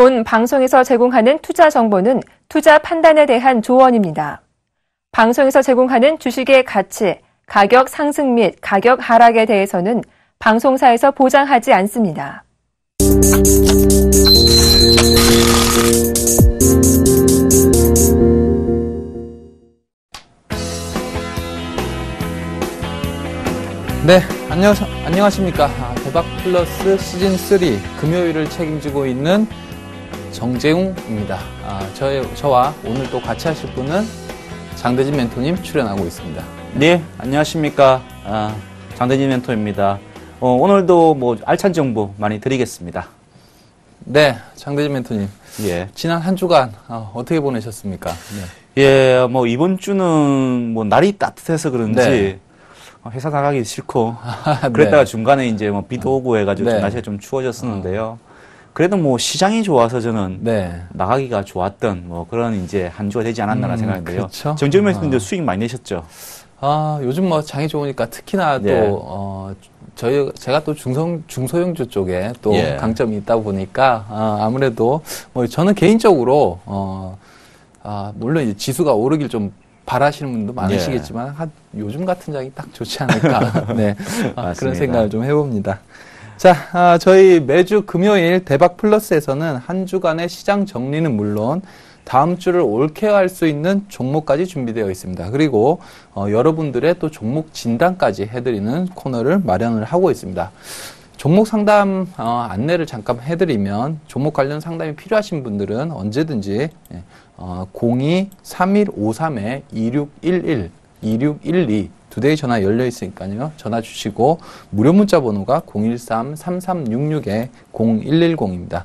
본 방송에서 제공하는 투자 정보는 투자 판단에 대한 조언입니다. 방송에서 제공하는 주식의 가치, 가격 상승 및 가격 하락에 대해서는 방송사에서 보장하지 않습니다. 네, 안녕하십니까. 대박 플러스 시즌 3 금요일을 책임지고 있는 정재웅입니다. 저와 오늘 또 같이 하실 분은 장대진 멘토님 출연하고 있습니다. 네, 안녕하십니까. 장대진 멘토입니다. 오늘도 알찬 정보 많이 드리겠습니다. 네, 장대진 멘토님. 예. 지난 한 주간 어떻게 보내셨습니까? 네. 예, 이번 주는 날이 따뜻해서 그런지 네. 회사 나가기 싫고 네. 그랬다가 중간에 이제 비도 오고 해가지고 네. 날씨가 좀 추워졌었는데요. 그래도 시장이 좋아서 저는 네. 나가기가 좋았던 그런 이제 한 주가 되지 않았나라는 생각인데요. 그렇죠? 정재웅 멘토님도 수익 많이 내셨죠? 요즘 장이 좋으니까 특히나 네. 또 제가 또 중소형주 쪽에 또 예. 강점이 있다 보니까 아무래도 저는 개인적으로 물론 이제 지수가 오르길 좀 바라시는 분도 많으시겠지만 요즘 같은 장이 딱 좋지 않을까 네 그런 생각을 좀 해봅니다. 자, 저희 매주 금요일 대박 플러스에서는 한 주간의 시장 정리는 물론 다음 주를 옳게 할 수 있는 종목까지 준비되어 있습니다. 그리고 여러분들의 또 종목 진단까지 해드리는 코너를 마련을 하고 있습니다. 종목 상담 안내를 잠깐 해드리면 종목 관련 상담이 필요하신 분들은 언제든지 02-3153-2611, 2612 두 대의 전화 열려 있으니까요. 전화 주시고 무료 문자 번호가 013-3366-0110입니다.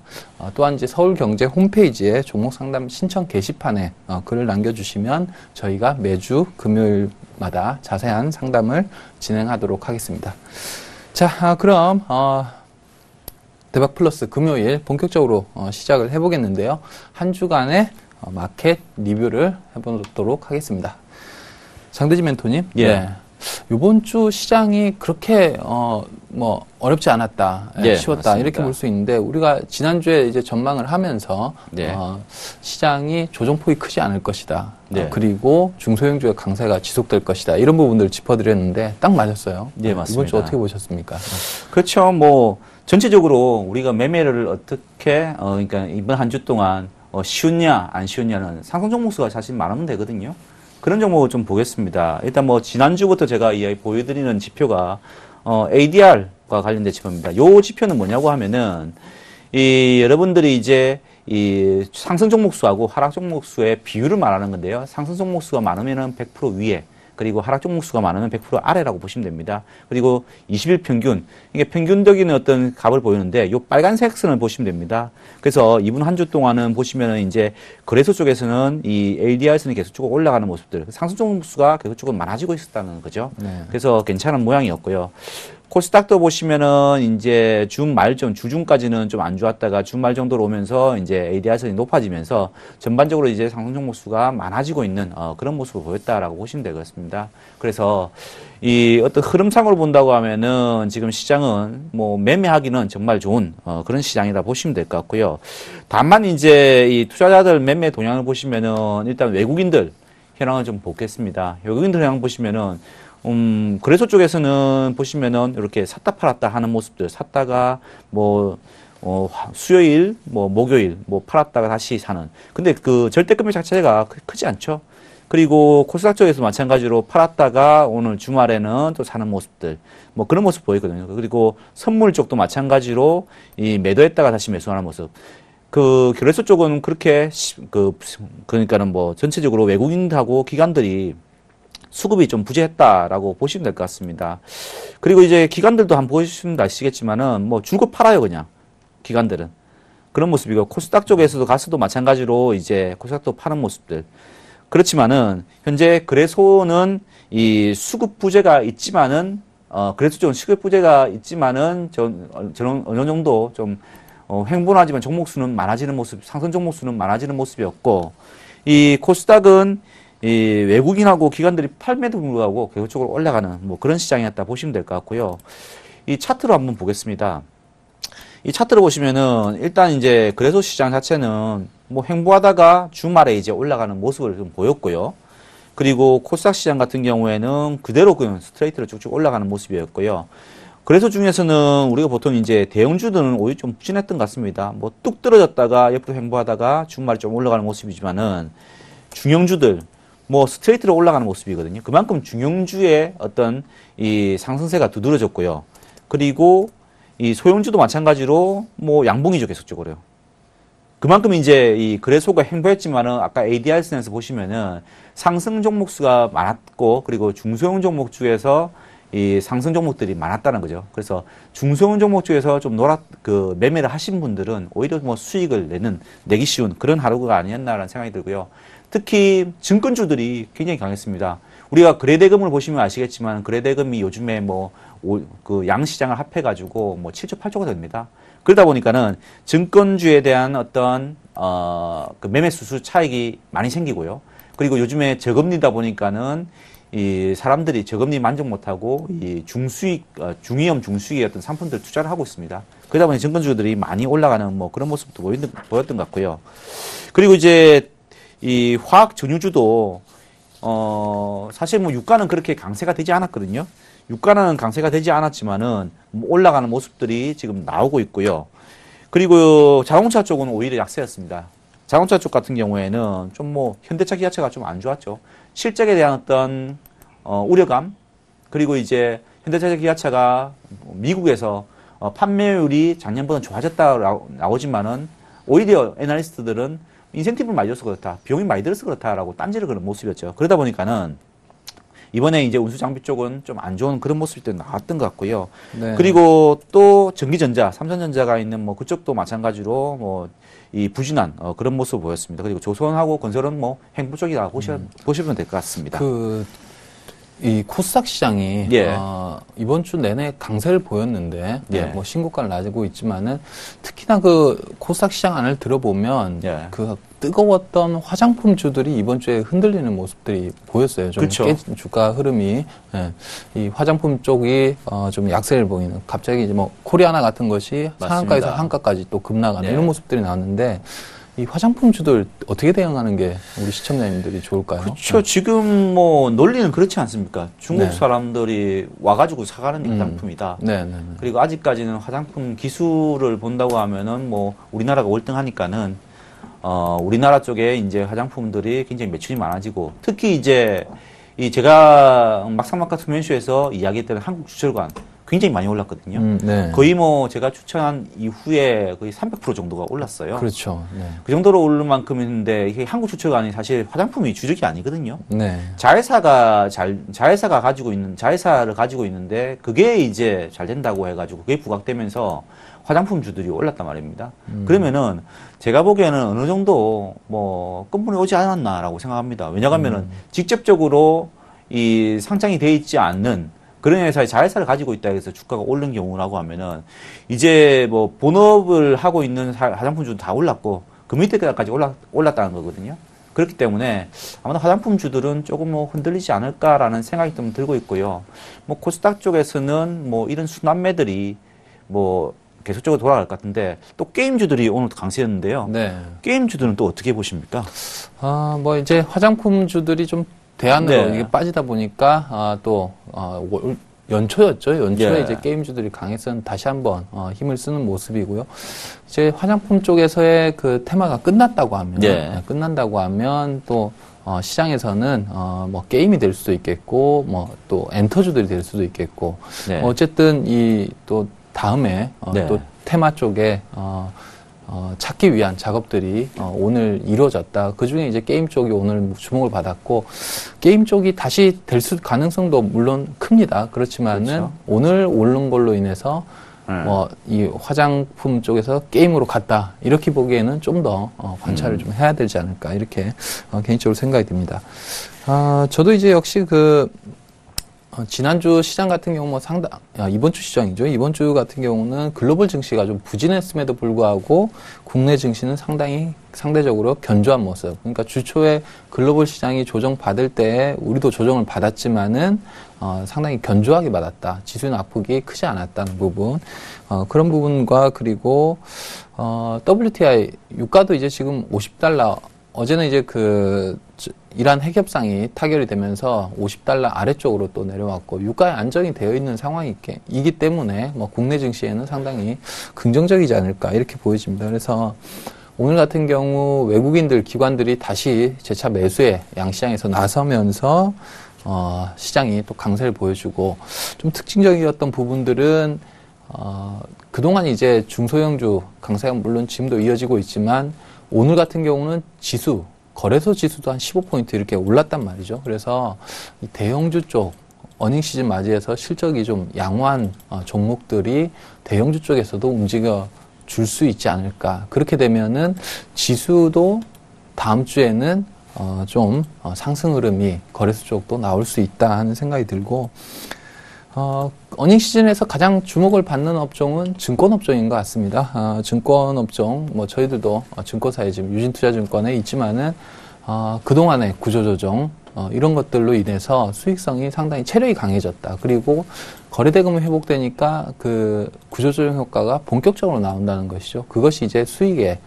또한 이제 서울경제 홈페이지에 종목 상담 신청 게시판에 글을 남겨주시면 저희가 매주 금요일마다 자세한 상담을 진행하도록 하겠습니다. 자, 그럼 대박 플러스 금요일 본격적으로 시작을 해보겠는데요. 한 주간의 마켓 리뷰를 해보도록 하겠습니다. 장대진 멘토님, 예. 네. 이번 주 시장이 그렇게 어렵지 않았다, 예, 쉬웠다 맞습니다. 이렇게 볼 수 있는데 우리가 지난주에 이제 전망을 하면서 네. 시장이 조정폭이 크지 않을 것이다. 네. 그리고 중소형주의 강세가 지속될 것이다. 이런 부분들을 짚어드렸는데 딱 맞았어요. 네, 맞습니다. 이번 주 어떻게 보셨습니까? 그렇죠. 전체적으로 우리가 매매를 어떻게, 그러니까 이번 한 주 동안 쉬웠냐, 안 쉬웠냐는 상승 종목 수가 사실 많으면 되거든요. 그런 종목을 좀 보겠습니다. 일단 지난주부터 제가 보여드리는 지표가, ADR과 관련된 지표입니다. 요 지표는 뭐냐고 하면은, 여러분들이 이제, 상승 종목 수하고 하락 종목 수의 비율을 말하는 건데요. 상승 종목 수가 많으면은 100% 위에, 그리고 하락 종목 수가 많으면 100% 아래라고 보시면 됩니다. 그리고 20일 평균, 이게 평균적인 어떤 값을 보이는데, 요 빨간색 선을 보시면 됩니다. 그래서 이번 한 주 동안은 보시면은 이제 거래소 쪽에서는 이 ADR선이 계속 쭉 올라가는 모습들, 상승 종목 수가 계속 조금 많아지고 있었다는 거죠. 네. 그래서 괜찮은 모양이었고요. 코스닥도 보시면은 이제 주중까지는 좀 안 좋았다가 주말 정도로 오면서 이제 ADR선이 높아지면서 전반적으로 이제 상승 종목 수가 많아지고 있는 그런 모습을 보였다라고 보시면 되겠습니다. 그래서 이 어떤 흐름상으로 본다고 하면은 지금 시장은 매매하기는 정말 좋은 그런 시장이라 보시면 될 것 같고요. 다만 이제 이 투자자들 매매 동향을 보시면은 일단 외국인들 현황을 좀 보겠습니다. 외국인들 현황 보시면은 거래소 쪽에서는 보시면은 이렇게 샀다 팔았다 하는 모습들, 샀다가 수요일, 목요일, 팔았다가 다시 사는. 근데 그 절대금액 자체가 크지 않죠. 그리고 코스닥 쪽에서 마찬가지로 팔았다가 오늘 주말에는 또 사는 모습들, 그런 모습 보이거든요. 그리고 선물 쪽도 마찬가지로 매도했다가 다시 매수하는 모습. 그 거래소 쪽은 그렇게 그러니까는 전체적으로 외국인하고 기관들이 수급이 좀 부재했다라고 보시면 될 것 같습니다. 그리고 이제 기관들도 한번 보시면 아시겠지만은 줄곧 팔아요, 그냥. 기관들은. 그런 모습이고, 코스닥 쪽에서도 가서도 마찬가지로 이제 코스닥도 파는 모습들. 그렇지만은, 현재 거래소는 이 수급 부재가 있지만은, 거래소 쪽은 수급 부재가 있지만은, 저는 어느 정도 좀, 횡보하지만 종목수는 많아지는 모습, 상승 종목수는 많아지는 모습이었고, 이 코스닥은 이 외국인하고 기관들이 팔매도 불구하고 계속적으로 올라가는 그런 시장이었다 보시면 될 것 같고요. 이 차트로 한번 보겠습니다. 이 차트를 보시면은 일단 이제 거래소 시장 자체는 뭐 횡보하다가 주말에 이제 올라가는 모습을 좀 보였고요. 그리고 코스닥 시장 같은 경우에는 그대로 그냥 스트레이트로 쭉쭉 올라가는 모습이었고요. 거래소 중에서는 우리가 보통 이제 대형주들은 오히려 좀 부진했던 것 같습니다. 뭐 뚝 떨어졌다가 옆으로 횡보하다가 주말에 좀 올라가는 모습이지만은 중형주들 뭐 스트레이트로 올라가는 모습이거든요. 그만큼 중형주의 어떤 이 상승세가 두드러졌고요. 그리고 이 소형주도 마찬가지로 뭐 양봉이죠, 계속적으로요. 그만큼 이제 이 거래소가 횡보했지만은 아까 ADR 선에서 보시면은 상승 종목 수가 많았고 그리고 중소형 종목 중에서 이 상승 종목들이 많았다는 거죠. 그래서 중소형 종목 중에서 좀 매매를 하신 분들은 오히려 뭐 수익을 내기 쉬운 그런 하루가 아니었나라는 생각이 들고요. 특히 증권주들이 굉장히 강했습니다. 우리가 거래대금을 보시면 아시겠지만 거래대금이 요즘에 그 양시장을 합해가지고 뭐 7조, 8조가 됩니다. 그러다 보니까는 증권주에 대한 어떤, 그 매매 수수 차익이 많이 생기고요. 그리고 요즘에 저금리다 보니까는 이 사람들이 저금리 만족 못하고 이 중위험 중수익의 어떤 상품들 투자를 하고 있습니다. 그러다 보니 증권주들이 많이 올라가는 뭐 그런 모습도 보였던 것 같고요. 그리고 이제 이 화학 전유주도 사실 뭐 유가는 그렇게 강세가 되지 않았거든요. 유가는 강세가 되지 않았지만은 올라가는 모습들이 지금 나오고 있고요. 그리고 자동차 쪽은 오히려 약세였습니다. 자동차 쪽 같은 경우에는 좀 뭐 현대차, 기아차가 좀 안 좋았죠. 실적에 대한 어떤 우려감 그리고 이제 현대차, 기아차가 미국에서 판매율이 작년보다 좋아졌다고 나오지만은 오히려 애널리스트들은 인센티브를 많이 줘서 그렇다, 비용이 많이 들어서 그렇다라고 딴지를 그런 모습이었죠. 그러다 보니까는 이번에 이제 운수장비 쪽은 좀 안 좋은 그런 모습이 또 나왔던 것 같고요. 네. 그리고 또 전기전자, 삼성전자가 있는 뭐 그쪽도 마찬가지로 뭐 이 부진한 그런 모습을 보였습니다. 그리고 조선하고 건설은 뭐 횡보 쪽이라고 보시면 될 것 같습니다. 이 코스닥 시장이 예. 이번 주 내내 강세를 보였는데 예. 뭐 신고가를 낮고 있지만은 특히나 그 코스닥 시장 안을 들어보면 예. 그 뜨거웠던 화장품주들이 이번 주에 흔들리는 모습들이 보였어요. 좀 그렇죠. 깨진 주가 흐름이 이 화장품 쪽이 좀 약세를 보이는, 갑자기 이제 뭐 코리아나 같은 것이 상한가에서 한가까지 또 급락하는 이런 모습들이 나왔는데, 이 화장품주들 어떻게 대응하는 게 우리 시청자님들이 좋을까요? 그렇죠. 지금 뭐 논리는 그렇지 않습니까? 중국 사람들이 와가지고 사가는 화장품이다. 그리고 아직까지는 화장품 기술을 본다고 하면은 뭐 우리나라가 월등하니까는 우리나라 쪽에 이제 화장품들이 굉장히 매출이 많아지고, 특히 이제 이 제가 막상막하 투명쇼에서 이야기했던 한국 주철관 굉장히 많이 올랐거든요. 거의 뭐 제가 추천한 이후에 거의 300% 정도가 올랐어요. 그렇죠. 그 정도로 오를 만큼인데, 이게 한국 주철관이 사실 화장품이 주력이 아니거든요. 자회사를 가지고 있는데 그게 이제 잘 된다고 해가지고 그게 부각되면서 화장품주들이 올랐단 말입니다. 그러면은 제가 보기에는 어느 정도 뭐 끝물이 오지 않았나라고 생각합니다. 왜냐하면은 직접적으로 이 상장이 돼 있지 않는 그런 회사의 자회사를 가지고 있다 해서 주가가 오른 경우라고 하면은 이제 뭐 본업을 하고 있는 화장품주는 다 올랐고 그 밑에까지 올랐다는 거거든요. 그렇기 때문에 아마도 화장품주들은 조금 뭐 흔들리지 않을까라는 생각이 좀 들고 있고요. 뭐 코스닥 쪽에서는 뭐 이런 순환매들이 뭐 계속적으로 돌아갈 것 같은데, 또 게임주들이 오늘 강세였는데요. 게임주들은 또 어떻게 보십니까? 뭐 이제 화장품주들이 좀 대안으로 이게 빠지다 보니까 연초였죠. 연초에 이제 게임주들이 강했었는 다시 한번 힘을 쓰는 모습이고요. 이제 화장품 쪽에서의 그 테마가 끝났다고 하면 또 시장에서는 뭐 게임이 될 수도 있겠고, 뭐 또 엔터주들이 될 수도 있겠고, 어쨌든 이 또 다음에 또 테마 쪽에 찾기 위한 작업들이 오늘 이루어졌다. 그 중에 이제 게임 쪽이 오늘 주목을 받았고, 게임 쪽이 다시 될 가능성도 물론 큽니다. 그렇지만은 오늘 오른 걸로 인해서 이 화장품 쪽에서 게임으로 갔다, 이렇게 보기에는 좀 더 관찰을 좀 해야 되지 않을까, 이렇게 개인적으로 생각이 듭니다. 저도 이제 역시 지난주 시장 같은 경우 뭐 이번 주 시장이죠. 이번 주 같은 경우는 글로벌 증시가 좀 부진했음에도 불구하고 국내 증시는 상대적으로 견조한 모습. 그러니까 주초에 글로벌 시장이 조정받을 때 우리도 조정을 받았지만은 상당히 견조하게 받았다. 지수 낙폭이 크지 않았다는 부분. 그런 부분과 그리고 WTI 유가도 이제 지금 $50 어제는 이제 이란 핵협상이 타결이 되면서 $50 아래쪽으로 또 내려왔고 유가에 안정이 되어 있는 상황이기 때문에 뭐 국내 증시에는 상당히 긍정적이지 않을까 이렇게 보여집니다. 그래서 오늘 같은 경우 외국인들 기관들이 다시 재차 매수에 양시장에서 나서면서 시장이 또 강세를 보여주고 좀 특징적이었던 부분들은 그동안 이제 중소형주 강세가 물론 지금도 이어지고 있지만 오늘 같은 경우는 거래소 지수도 한 15포인트 이렇게 올랐단 말이죠. 그래서 이 대형주 쪽 어닝 시즌 맞이해서 실적이 좀 양호한 종목들이 대형주 쪽에서도 움직여 줄 수 있지 않을까. 그렇게 되면은 지수도 다음 주에는 좀 상승 흐름이 거래소 쪽도 나올 수 있다 하는 생각이 들고 어닝 시즌에서 가장 주목을 받는 업종은 증권업종인 것 같습니다. 증권업종, 뭐 저희들도 증권사에 지금 유진투자증권에 있지만은 그동안의 구조조정 이런 것들로 인해서 수익성이 상당히 체력이 강해졌다. 그리고 거래대금이 회복되니까 그 구조조정 효과가 본격적으로 나온다는 것이죠. 그것이 이제 수익의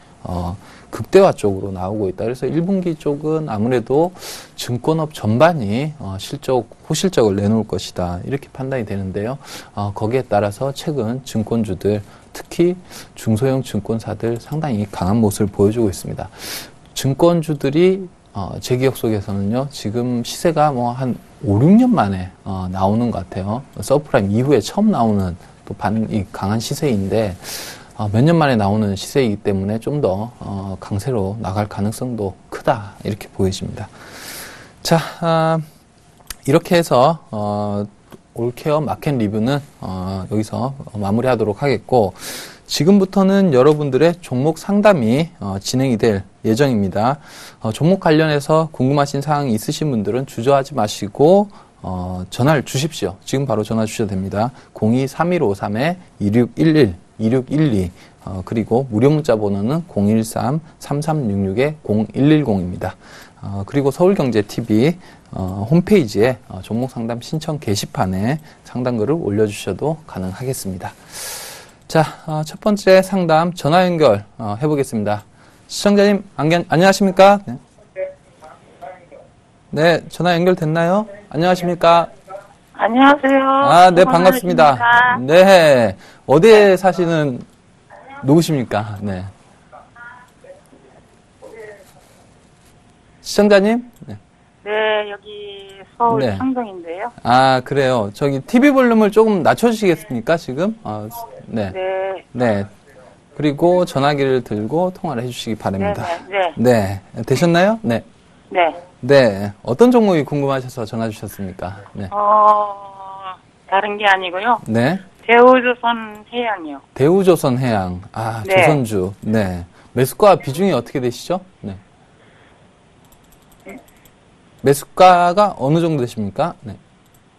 극대화 쪽으로 나오고 있다. 그래서 1분기 쪽은 아무래도 증권업 전반이 호실적을 내놓을 것이다. 이렇게 판단이 되는데요. 거기에 따라서 최근 증권주들, 특히 중소형 증권사들 상당히 강한 모습을 보여주고 있습니다. 증권주들이 제 기억 속에서는요, 지금 시세가 뭐 한 5, 6년 만에 나오는 것 같아요. 서프라임 이후에 처음 나오는 또 반응이 강한 시세인데 몇 년 만에 나오는 시세이기 때문에 좀 더 강세로 나갈 가능성도 크다 이렇게 보여집니다. 자, 이렇게 해서 올케어 마켓 리뷰는 여기서 마무리하도록 하겠고 지금부터는 여러분들의 종목 상담이 진행이 될 예정입니다. 종목 관련해서 궁금하신 사항이 있으신 분들은 주저하지 마시고 전화를 주십시오. 지금 바로 전화 주셔도 됩니다. 02-3153-2611 2612 그리고 무료 문자 번호는 013-3366-0110입니다. 그리고 서울경제TV 홈페이지에 종목 상담 신청 게시판에 상담글을 올려주셔도 가능하겠습니다. 자, 첫 번째 상담 전화 연결 해보겠습니다. 시청자님 안녕하십니까? 네, 전화 연결됐나요? 안녕하십니까? 안녕하세요. 네, 반갑습니다. 네, 어디에 사시는 누구십니까? 네. 시청자님? 네. 네, 여기 서울 네. 상동인데요. 그래요. 저기 TV 볼륨을 조금 낮춰주시겠습니까, 지금? 네. 네. 네. 그리고 전화기를 들고 통화를 해주시기 바랍니다. 네. 네. 되셨나요? 네. 네. 네. 어떤 종목이 궁금하셔서 전화 주셨습니까? 네. 다른 게 아니고요. 네. 대우조선 해양이요. 대우조선 해양. 네. 조선주. 네. 매수가 비중이 어떻게 되시죠? 네. 매수가가 어느 정도 되십니까? 네.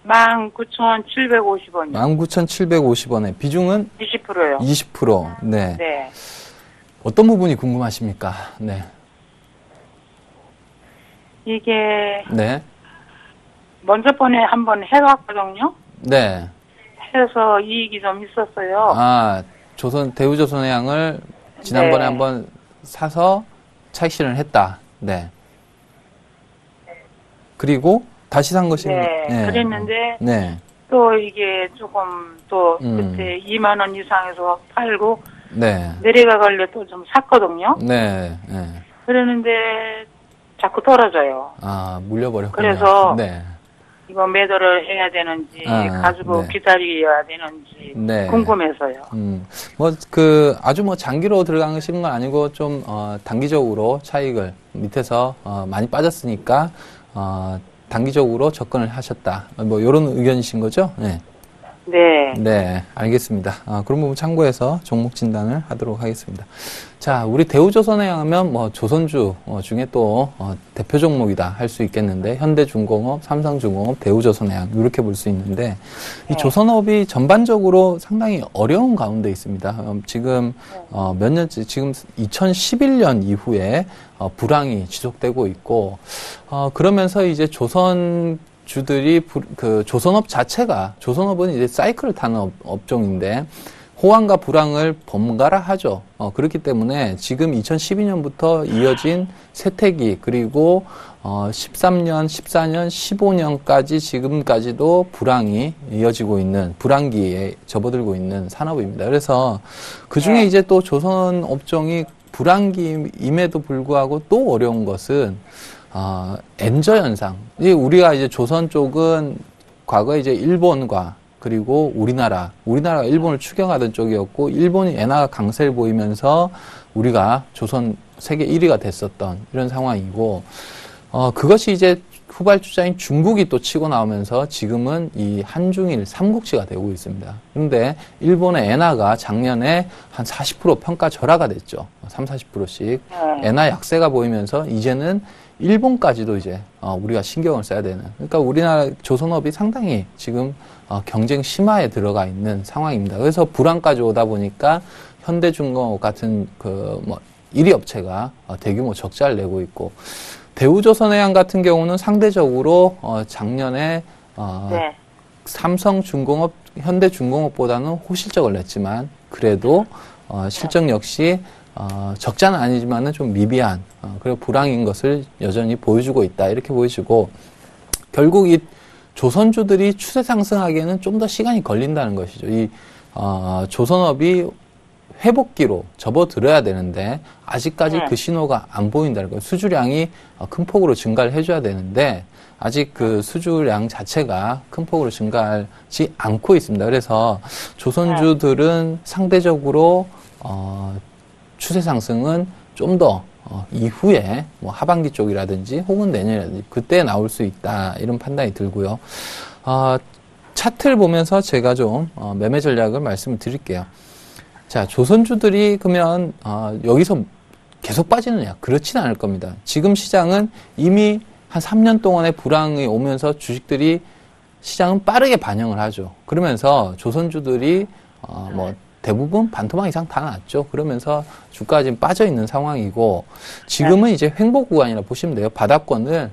19,750원이요. 19,750원에 비중은 20%요. 20%. 네. 네. 어떤 부분이 궁금하십니까? 네. 이게 네. 먼저 번에 한번 해봤거든요. 네. 해서 이익이 좀 있었어요. 대우조선해양을 지난번에 네. 한번 사서 차익 실현을 했다. 네. 그리고 다시 산 것이 네. 그랬는데 네. 또 이게 조금 또 그때 2만 원 이상에서 팔고 내려가길래 또 좀 샀거든요. 네. 그러는데 자꾸 떨어져요. 물려버렸군요. 그래서 네. 이거 매도를 해야 되는지 가지고 기다려야 되는지 궁금해서요. 아주 장기로 들어가시는 건 아니고 좀 단기적으로 차익을 밑에서 많이 빠졌으니까 단기적으로 접근을 하셨다. 이런 의견이신 거죠? 네. 네. 네, 알겠습니다. 그런 부분 참고해서 종목 진단을 하도록 하겠습니다. 자, 우리 대우조선에 하면 뭐 조선주 중에 또 대표 종목이다 할 수 있겠는데 현대중공업, 삼성중공업, 대우조선해양 이렇게 볼 수 있는데 이 조선업이 전반적으로 상당히 어려운 가운데 있습니다. 지금 몇 년째 지금 2011년 이후에 불황이 지속되고 있고 그러면서 이제 조선주들이 그 조선업 자체가 조선업은 이제 사이클을 타는 업종인데 호황과 불황을 번갈아 하죠. 그렇기 때문에 지금 2012년부터 이어진 세태기 그리고 13년, 14년, 15년까지 지금까지도 불황이 이어지고 있는 불황기에 접어들고 있는 산업입니다. 그래서 그 중에 이제 또 조선 업종이 불황기임에도 불구하고 또 어려운 것은 엔저 현상. 우리가 이제 조선 쪽은 과거에 이제 일본과 그리고 우리나라가 일본을 추격하던 쪽이었고, 일본이 엔화가 강세를 보이면서 우리가 조선 세계 1위가 됐었던 이런 상황이고, 그것이 이제 후발주자인 중국이 또 치고 나오면서 지금은 이 한중일 삼국지가 되고 있습니다. 그런데 일본의 엔화가 작년에 한 40% 평가 절하가 됐죠. 30-40%씩. 엔화 약세가 보이면서 이제는 일본까지도 이제 우리가 신경을 써야 되는. 그러니까 우리나라 조선업이 상당히 지금 경쟁 심화에 들어가 있는 상황입니다. 그래서 불황까지 오다 보니까 현대중공업 같은 그 1위 업체가 대규모 적자를 내고 있고, 대우조선해양 같은 경우는 상대적으로 작년에 네. 삼성중공업, 현대중공업보다는 호실적을 냈지만 그래도 실적 역시 적자는 아니지만은 좀 미비한 그리고 불황인 것을 여전히 보여주고 있다 이렇게 보여지고, 결국 이 조선주들이 추세 상승하기에는 좀 더 시간이 걸린다는 것이죠. 이 조선업이 회복기로 접어들어야 되는데 아직까지 그 신호가 안 보인다는 거예요. 수주량이 큰 폭으로 증가를 해줘야 되는데 아직 그 수주량 자체가 큰 폭으로 증가하지 않고 있습니다. 그래서 조선주들은 상대적으로 추세 상승은 좀 더 이후에 뭐 하반기 쪽이라든지 혹은 내년이라든지 그때 나올 수 있다 이런 판단이 들고요. 차트를 보면서 제가 좀 매매 전략을 말씀을 드릴게요. 자, 조선주들이 그러면 여기서 계속 빠지느냐? 그렇지는 않을 겁니다. 지금 시장은 이미 한 3년 동안의 불황이 오면서 주식들이 시장은 빠르게 반영을 하죠. 그러면서 조선주들이 뭐 대부분 반토막 이상 다 났죠. 그러면서 주가가 지금 빠져 있는 상황이고, 지금은 이제 횡보 구간이라 보시면 돼요. 바닥권을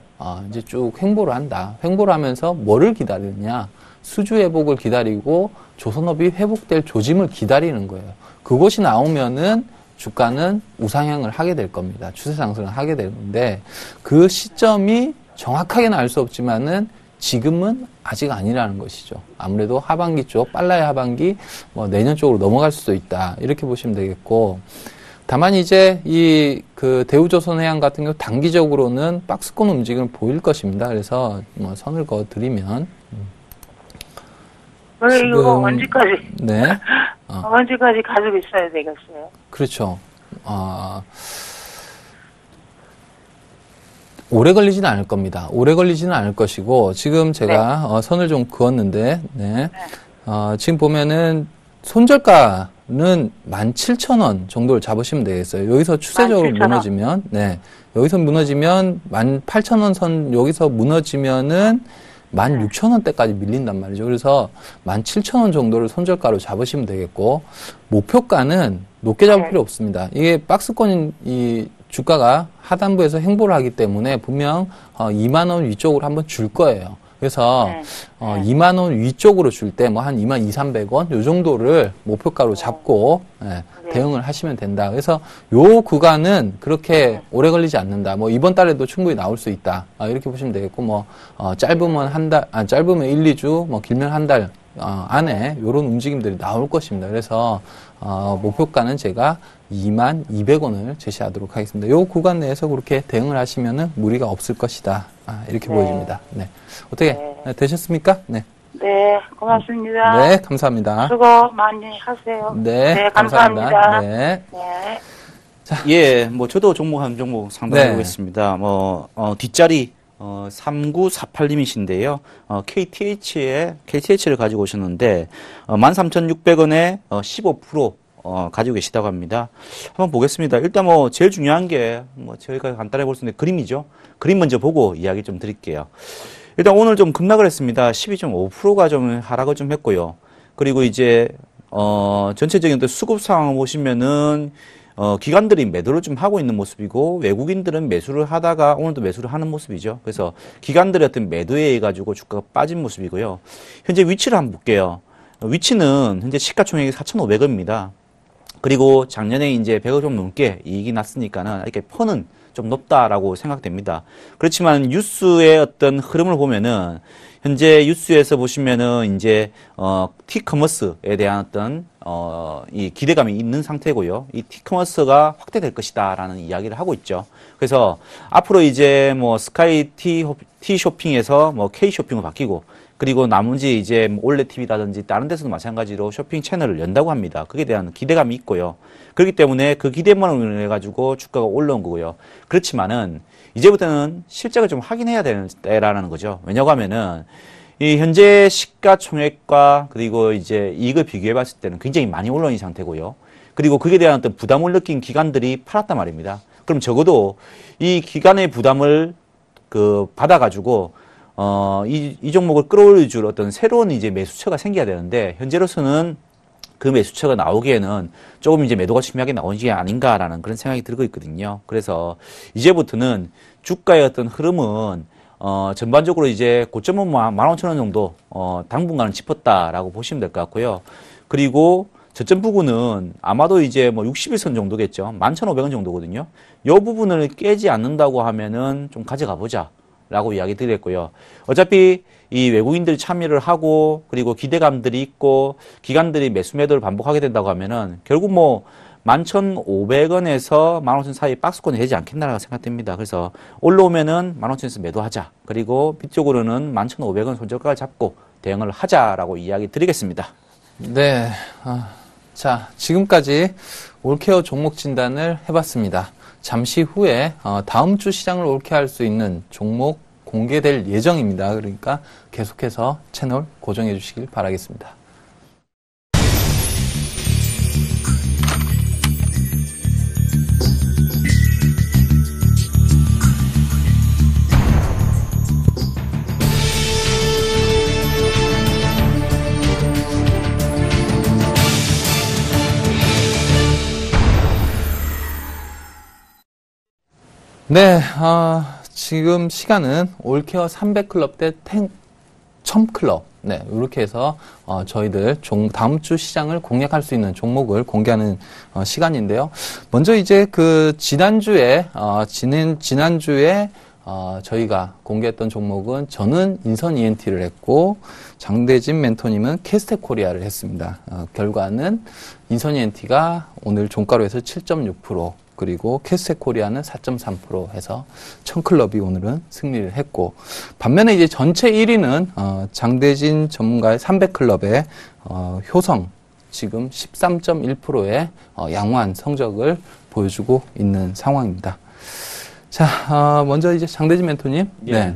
이제 쭉 횡보를 한다. 횡보를 하면서 뭐를 기다리느냐? 수주 회복을 기다리고 조선업이 회복될 조짐을 기다리는 거예요. 그것이 나오면은 주가는 우상향을 하게 될 겁니다. 추세 상승을 하게 되는데, 그 시점이 정확하게는 알 수 없지만은 지금은 아직 아니라는 것이죠. 아무래도 하반기 쪽, 빨라야 하반기, 내년 쪽으로 넘어갈 수도 있다. 이렇게 보시면 되겠고, 다만 이제 그 대우조선해양 같은 경우 단기적으로는 박스권 움직임을 보일 것입니다. 그래서 선을 그어 드리면. 이거 언제까지? 네. 언제까지 가지고 있어야 되겠어요? 그렇죠. 오래 걸리지는 않을 겁니다. 오래 걸리지는 않을 것이고, 지금 제가 선을 좀 그었는데, 지금 보면은 손절가는 17,000원 정도를 잡으시면 되겠어요. 여기서 추세적으로 17,000원. 무너지면, 여기서 무너지면 18,000원 선 여기서 무너지면은 16,000원대까지 밀린단 말이죠. 그래서 17,000원 정도를 손절가로 잡으시면 되겠고, 목표가는 높게 잡을 필요 없습니다. 이게 박스권 이 주가가 하단부에서 횡보를 하기 때문에 분명 2만원 위쪽으로 한번 줄 거예요. 그래서 2만원 위쪽으로 줄 때 뭐 한 22,300원 요 정도를 목표가로 잡고 대응을 하시면 된다. 그래서 요 구간은 그렇게 오래 걸리지 않는다. 뭐 이번 달에도 충분히 나올 수 있다. 이렇게 보시면 되겠고, 짧으면 짧으면 1, 2주, 길면 한 달 안에 요런 움직임들이 나올 것입니다. 그래서 목표가는 제가 22,200원을 제시하도록 하겠습니다. 요 구간 내에서 그렇게 대응을 하시면은 무리가 없을 것이다. 이렇게 보여집니다. 네. 어떻게 되셨습니까? 네. 네, 고맙습니다. 네, 감사합니다. 수고 많이 하세요. 네, 감사합니다. 감사합니다. 네. 자, 저도 종목 한 종목 상담해 보겠습니다. 뒷자리 3948님이신데요. KTH를 가지고 오셨는데 13,600원에 15% 가지고 계시다고 합니다. 한번 보겠습니다. 일단 뭐 제일 중요한 게 뭐 저희가 간단히 볼 수 있는 그림이죠. 그림 먼저 보고 이야기 좀 드릴게요. 일단 오늘 좀 급락을 했습니다. 12.5%가 좀 하락을 좀 했고요. 그리고 이제 전체적인 수급 상황을 보시면은 기관들이 매도를 좀 하고 있는 모습이고 외국인들은 매수를 하다가 오늘도 매수를 하는 모습이죠. 그래서 기관들의 어떤 매도에 의해 가지고 주가가 빠진 모습이고요. 현재 위치를 한번 볼게요. 위치는 현재 시가총액이 4,500원입니다. 그리고 작년에 이제 100억 좀 넘게 이익이 났으니까는 이렇게 펀은 좀 높다라고 생각됩니다. 그렇지만 뉴스의 어떤 흐름을 보면은 현재 뉴스에서 보시면은 이제 티커머스에 대한 어떤 이 기대감이 있는 상태고요. 이 티커머스가 확대될 것이다라는 이야기를 하고 있죠. 그래서 앞으로 이제 뭐 스카이 티 쇼핑에서 뭐 K 쇼핑으로 바뀌고 그리고 나머지 이제 올레 TV라든지 다른 데서도 마찬가지로 쇼핑 채널을 연다고 합니다. 그에 대한 기대감이 있고요. 그렇기 때문에 그 기대만으로 인해 가지고 주가가 올라온 거고요. 그렇지만은 이제부터는 실적을 좀 확인해야 되는 때라는 거죠. 왜냐고 하면은 이 현재 시가총액과 그리고 이제 이익을 비교해 봤을 때는 굉장히 많이 올라온 상태고요. 그리고 그에 대한 어떤 부담을 느낀 기관들이 팔았단 말입니다. 그럼 적어도 이 기관의 부담을 받아가지고 이 종목을 끌어올릴 줄 어떤 새로운 이제 매수처가 생겨야 되는데 현재로서는 그 매수처가 나오기에는 조금 이제 매도가 심하게 나오는 게 아닌가라는 그런 생각이 들고 있거든요. 그래서 이제부터는 주가의 어떤 흐름은 전반적으로 이제 고점은 15,000원 정도 당분간은 짚었다라고 보시면 될 것 같고요. 그리고 저점 부분은 아마도 이제 뭐 60일선 정도겠죠. 11,500원 정도거든요. 이 부분을 깨지 않는다고 하면은 좀 가져가 보자. 라고 이야기 드렸고요. 어차피 이 외국인들이 참여를 하고 그리고 기대감들이 있고 기관들이 매수 매도를 반복하게 된다고 하면은 결국 뭐 11,500원에서 15,000원 사이 박스권이 되지 않겠나라고 생각됩니다. 그래서 올라오면은 15,000원에서 매도하자. 그리고 밑쪽으로는 11,500원 손절가를 잡고 대응을 하자라고 이야기 드리겠습니다. 네. 자, 지금까지 올케어 종목 진단을 해봤습니다. 잠시 후에 다음 주 시장을 올케할 수 있는 종목 공개될 예정입니다. 그러니까 계속해서 채널 고정해 주시길 바라겠습니다. 네, 지금 시간은 올케어 300클럽 대 첨클럽. 네, 이렇게 해서 저희들 다음 주 시장을 공략할 수 있는 종목을 공개하는 시간인데요. 먼저 이제 지난주에 저희가 공개했던 종목은 저는 인선 ENT를 했고 장대진 멘토님은 캐스텍 코리아를 했습니다. 결과는 인선 ENT가 오늘 종가로에서 7.6%, 그리고 캐스텍 코리아는 4.3% 해서 첨클럽이 오늘은 승리를 했고, 반면에 이제 전체 1위는 장대진 전문가의 300클럽의 효성, 지금 13.1%의 양호한 성적을 보여주고 있는 상황입니다. 자, 먼저 이제 장대진 멘토님, 예. 네,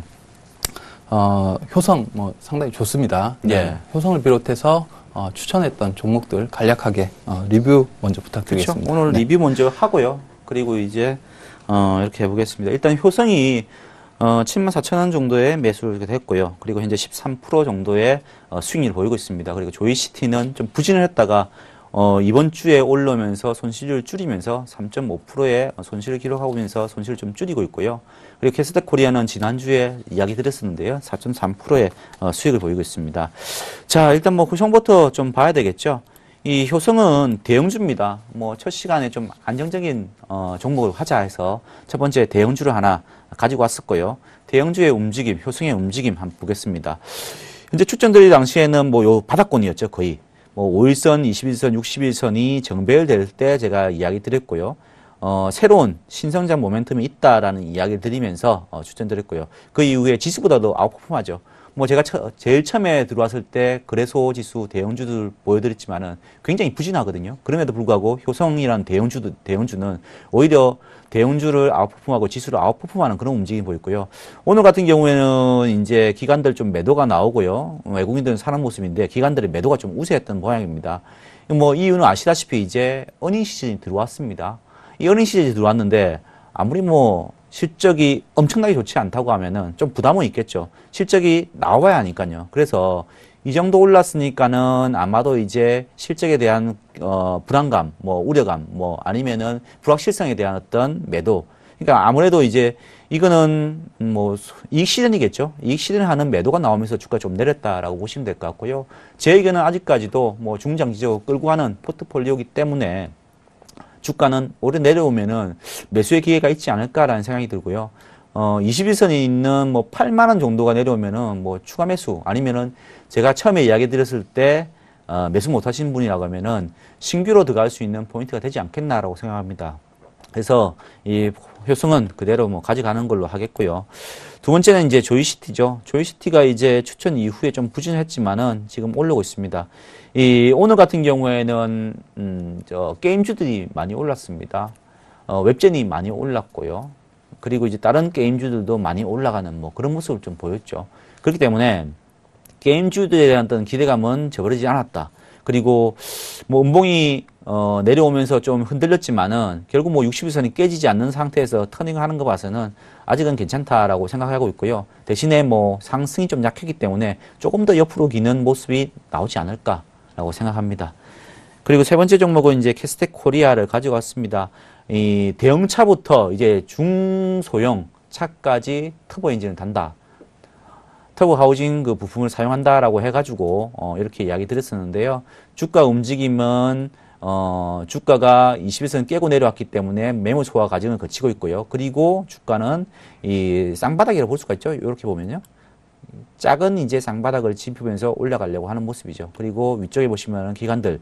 효성 상당히 좋습니다. 네. 예. 효성을 비롯해서 추천했던 종목들 간략하게 리뷰 먼저 부탁드리겠습니다. 그렇죠. 오늘 네. 리뷰 먼저 하고요. 그리고 이제 이렇게 해보겠습니다. 일단 효성이 74,000원 정도의 매수를 했고요. 그리고 현재 13% 정도의 수익률을 보이고 있습니다. 그리고 조이시티는 좀 부진을 했다가 이번 주에 올라오면서 손실을 줄이면서 3.5%의 손실을 기록하면서 손실을 좀 줄이고 있고요. 그리고 캐스텍 코리아는 지난주에 이야기 드렸었는데요. 4.3%의 수익을 보이고 있습니다. 자, 일단 뭐 효성부터 좀 봐야 되겠죠. 이 효성은 대형주입니다. 첫 시간에 좀 안정적인 종목을 하자 해서 첫 번째 대형주를 하나 가지고 왔었고요. 대형주의 움직임, 효성의 움직임 한번 보겠습니다. 현재 추천드릴 당시에는 요 바닥권이었죠, 거의. 5일선, 21선, 60일선이 정배열될 때 제가 이야기 드렸고요. 새로운 신성장 모멘텀이 있다라는 이야기를 드리면서 추천드렸고요. 그 이후에 지수보다도 아웃퍼폼하죠. 뭐 제가 제일 처음에 들어왔을 때 거래소 지수 대형주들 보여드렸지만은 굉장히 부진하거든요. 그럼에도 불구하고 효성이라는 대형주는 오히려 대형주를 아웃퍼폼하고 지수를 아웃퍼폼하는 그런 움직임이 보였고요. 오늘 같은 경우에는 이제 기관들 좀 매도가 나오고요. 외국인들은 사는 모습인데 기관들의 매도가 좀 우세했던 모양입니다. 뭐 이유는 아시다시피 이제 어닝 시즌이 들어왔습니다. 이 어닝 시즌이 들어왔는데 아무리 뭐 실적이 엄청나게 좋지 않다고 하면은 좀 부담은 있겠죠. 실적이 나와야 하니까요. 그래서 이 정도 올랐으니까는 아마도 이제 실적에 대한 불안감, 뭐 우려감, 뭐 아니면은 불확실성에 대한 어떤 매도. 그러니까 아무래도 이제 이거는 뭐 이익 실현이겠죠. 이익 실현하는 매도가 나오면서 주가 좀 내렸다라고 보시면 될 것 같고요. 제 의견은 아직까지도 뭐 중장기적으로 끌고 가는 포트폴리오이기 때문에 주가는 오래 내려오면은 매수의 기회가 있지 않을까라는 생각이 들고요. 21선이 있는 뭐 8만 원 정도가 내려오면은 뭐 추가 매수 아니면은 제가 처음에 이야기 드렸을 때 매수 못 하신 분이라고 하면은 신규로 들어갈 수 있는 포인트가 되지 않겠나라고 생각합니다. 그래서 이 효성은 그대로 뭐 가져가는 걸로 하겠고요. 두 번째는 이제 조이시티죠. 조이시티가 이제 추천 이후에 좀 부진했지만은 지금 올라오고 있습니다. 오늘 같은 경우에는 게임주들이 많이 올랐습니다. 웹젠이 많이 올랐고요. 그리고 이제 다른 게임주들도 많이 올라가는 뭐 그런 모습을 좀 보였죠. 그렇기 때문에 게임주들에 대한 어떤 기대감은 저버리지 않았다. 그리고 뭐 음봉이 내려오면서 좀 흔들렸지만은 결국 뭐 60일선이 깨지지 않는 상태에서 터닝하는 거 봐서는 아직은 괜찮다라고 생각하고 있고요. 대신에 뭐 상승이 좀 약했기 때문에 조금 더 옆으로 기는 모습이 나오지 않을까라고 생각합니다. 그리고 세 번째 종목은 이제 캐스텍 코리아를 가지고 왔습니다. 이 대형차부터 이제 중소형 차까지 터보 엔진을 단다. 터보 하우징 그 부품을 사용한다라고 해가지고 이렇게 이야기 드렸었는데요. 주가 움직임은 주가가 21선 깨고 내려왔기 때문에 매물 소화 과정을 거치고 있고요. 그리고 주가는 이 쌍바닥이라고 볼 수가 있죠. 이렇게 보면요. 작은 이제 쌍바닥을 짚으면서 올라가려고 하는 모습이죠. 그리고 위쪽에 보시면은 기관들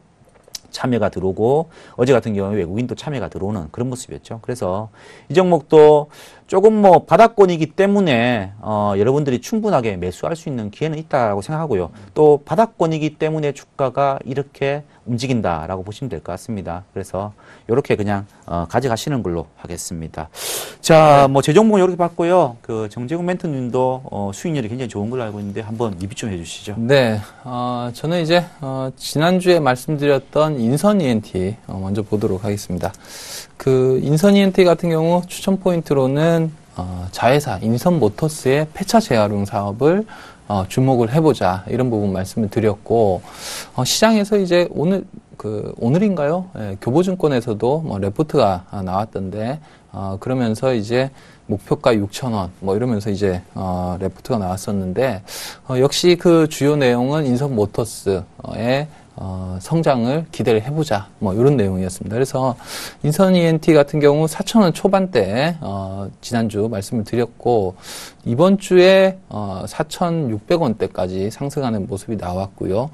참여가 들어오고 어제 같은 경우에 외국인도 참여가 들어오는 그런 모습이었죠. 그래서 이 종목도 조금 뭐 바닥권이기 때문에 여러분들이 충분하게 매수할 수 있는 기회는 있다고 생각하고요. 또 바닥권이기 때문에 주가가 이렇게 움직인다라고 보시면 될 것 같습니다. 그래서 이렇게 그냥 가져가시는 걸로 하겠습니다. 자, 뭐 제 종목은 이렇게 봤고요. 그 정재국 멘토님도 수익률이 굉장히 좋은 걸로 알고 있는데 한번 리뷰 좀 해주시죠. 네, 저는 이제 지난주에 말씀드렸던 인선 ENT 먼저 보도록 하겠습니다. 그 인선 ENT 같은 경우 추천 포인트로는 자회사 인선 모터스의 폐차 재활용 사업을 주목을 해보자 이런 부분 말씀을 드렸고 시장에서 이제 오늘인가요? 예, 교보증권에서도 뭐 레포트가 나왔던데 그러면서 이제 목표가 6,000원 뭐 이러면서 이제 레포트가 나왔었는데 역시 그 주요 내용은 인선 모터스의 성장을 기대를 해보자 뭐 이런 내용이었습니다. 그래서 인선 ENT 같은 경우 4,000원 초반대 지난주 말씀을 드렸고 이번 주에 4,600원대까지 상승하는 모습이 나왔고요.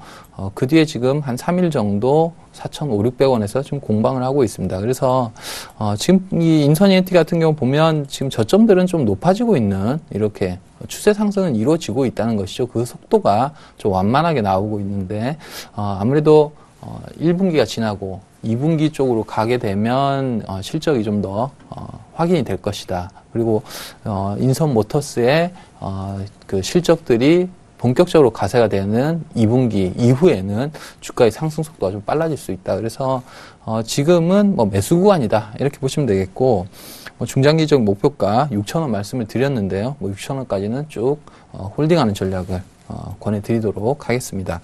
그 뒤에 지금 한 3일 정도 4,500~600원에서 지금 공방을 하고 있습니다. 그래서 지금 이 인선 ENT 같은 경우 보면 지금 저점들은 좀 높아지고 있는 이렇게 추세 상승은 이루어지고 있다는 것이죠. 그 속도가 좀 완만하게 나오고 있는데 아무래도 1분기가 지나고 2분기 쪽으로 가게 되면 실적이 좀 더 확인이 될 것이다. 그리고 인선 모터스의 그 실적들이 본격적으로 가세가 되는 2분기 이후에는 주가의 상승 속도가 좀 빨라질 수 있다. 그래서 지금은 뭐 매수 구간이다 이렇게 보시면 되겠고 중장기적 목표가 6,000원 말씀을 드렸는데요. 뭐 6,000원까지는 쭉 홀딩하는 전략을 권해드리도록 하겠습니다.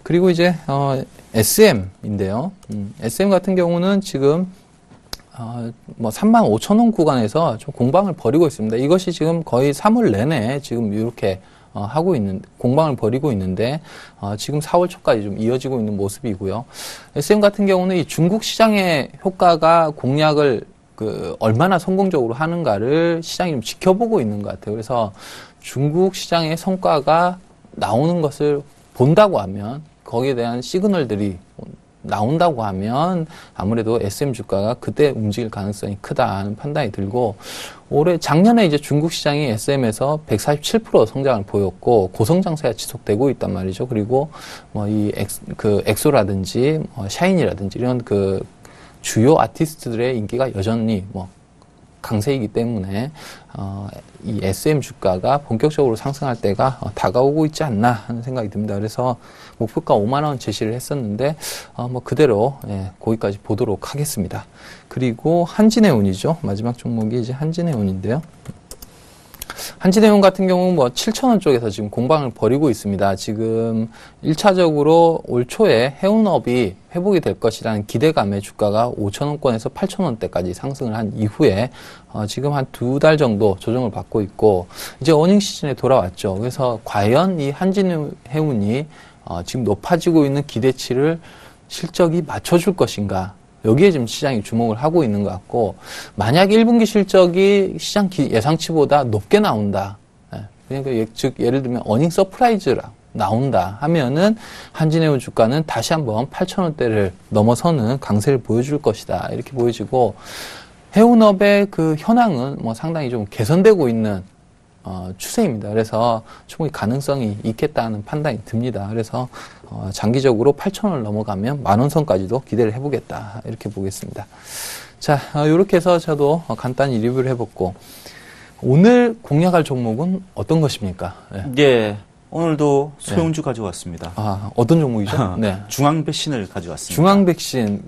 그리고 이제 SM인데요. SM 같은 경우는 지금 뭐 35,000원 구간에서 좀 공방을 벌이고 있습니다. 이것이 지금 거의 3월 내내 지금 이렇게 하고 있는 공방을 벌이고 있는데 지금 4월 초까지 좀 이어지고 있는 모습이고요. SM 같은 경우는 이 중국 시장의 효과가 공략을 얼마나 성공적으로 하는가를 시장이 좀 지켜보고 있는 것 같아요. 그래서 중국 시장의 성과가 나오는 것을 본다고 하면 거기에 대한 시그널들이 나온다고 하면 아무래도 SM 주가가 그때 움직일 가능성이 크다 하는 판단이 들고, 작년에 이제 중국 시장이 SM에서 147% 성장을 보였고, 고성장세가 지속되고 있단 말이죠. 그리고 뭐 엑소라든지 샤이니라든지 이런 주요 아티스트들의 인기가 여전히 강세이기 때문에 이 SM 주가가 본격적으로 상승할 때가 다가오고 있지 않나 하는 생각이 듭니다. 그래서 목표가 5만 원 제시를 했었는데 그대로 거기까지 보도록 하겠습니다. 그리고 한진해운이죠. 마지막 종목이 이제 한진해운인데요. 한진해운 같은 경우는 7,000원 쪽에서 지금 공방을 벌이고 있습니다. 지금 1차적으로 올 초에 해운업이 회복이 될 것이라는 기대감에 주가가 5,000원권에서 8,000원대까지 상승을 한 이후에 지금 한 2달 정도 조정을 받고 있고, 이제 어닝 시즌에 돌아왔죠. 그래서 과연 이 한진해운이 지금 높아지고 있는 기대치를 실적이 맞춰줄 것인가, 여기에 지금 시장이 주목을 하고 있는 것 같고, 만약 1분기 실적이 시장 예상치보다 높게 나온다. 그러니까 즉 예를 들면 어닝 서프라이즈라 나온다 하면은 한진해운 주가는 다시 한번 8,000원대를 넘어서는 강세를 보여줄 것이다. 이렇게 보여지고, 해운업의 현황은 상당히 좀 개선되고 있는 추세입니다. 그래서 충분히 가능성이 있겠다는 판단이 듭니다. 그래서 장기적으로 8,000원을 넘어가면 10,000원 선까지도 기대를 해보겠다, 이렇게 보겠습니다. 자, 이렇게 해서 저도 간단히 리뷰를 해봤고, 오늘 공략할 종목은 어떤 것입니까? 네. 오늘도 소형주 가져왔습니다. 어떤 종목이죠? 네. 중앙백신을 가져왔습니다. 중앙백신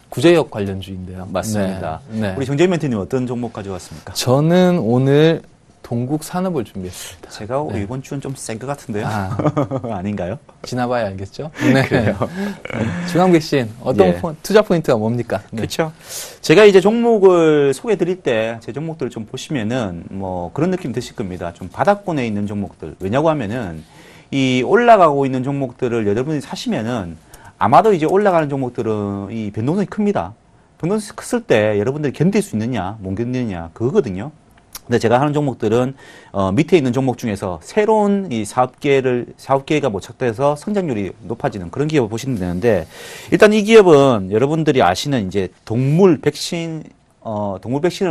구제역 관련주인데요. 맞습니다. 네. 우리 정재희 멘트님 어떤 종목 가져왔습니까? 저는 오늘 동국 산업을 준비했습니다. 제가 이번 주는 좀 센 것 같은데요. 아닌가요? 지나봐야 알겠죠? 네. 그래요. 중앙백신 어떤 투자 포인트가 뭡니까? 네. 그렇죠. 제가 이제 종목을 소개해드릴 때 제 종목들을 좀 보시면은 그런 느낌 드실 겁니다. 좀 바닥권에 있는 종목들. 왜냐고 하면은 이 올라가고 있는 종목들을 여러분이 사시면은 아마도 이제 올라가는 종목들은 이 변동성이 큽니다. 변동성이 컸을 때 여러분들이 견딜 수 있느냐, 못 견디느냐, 그거거든요. 근데 제가 하는 종목들은 밑에 있는 종목 중에서 새로운 이 사업계가 모착돼서 성장률이 높아지는 그런 기업을 보시면 되는데, 일단 이 기업은 여러분들이 아시는 이제 동물 백신을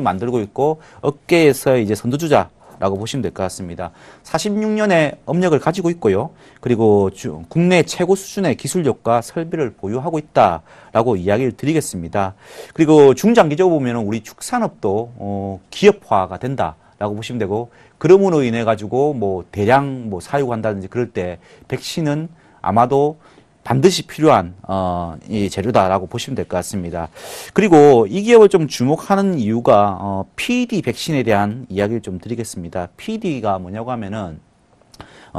만들고 있고 업계에서 이제 선두주자라고 보시면 될 것 같습니다. 46년의 업력을 가지고 있고요. 그리고 국내 최고 수준의 기술력과 설비를 보유하고 있다라고 이야기를 드리겠습니다. 그리고 중장기적으로 보면 우리 축산업도 기업화가 된다라고 보시면 되고, 그럼으로 인해 가지고 대량 사육한다든지 그럴 때 백신은 아마도 반드시 필요한 이 재료다라고 보시면 될 것 같습니다. 그리고 이 기업을 좀 주목하는 이유가 PD 백신에 대한 이야기를 좀 드리겠습니다. PD가 뭐냐고 하면은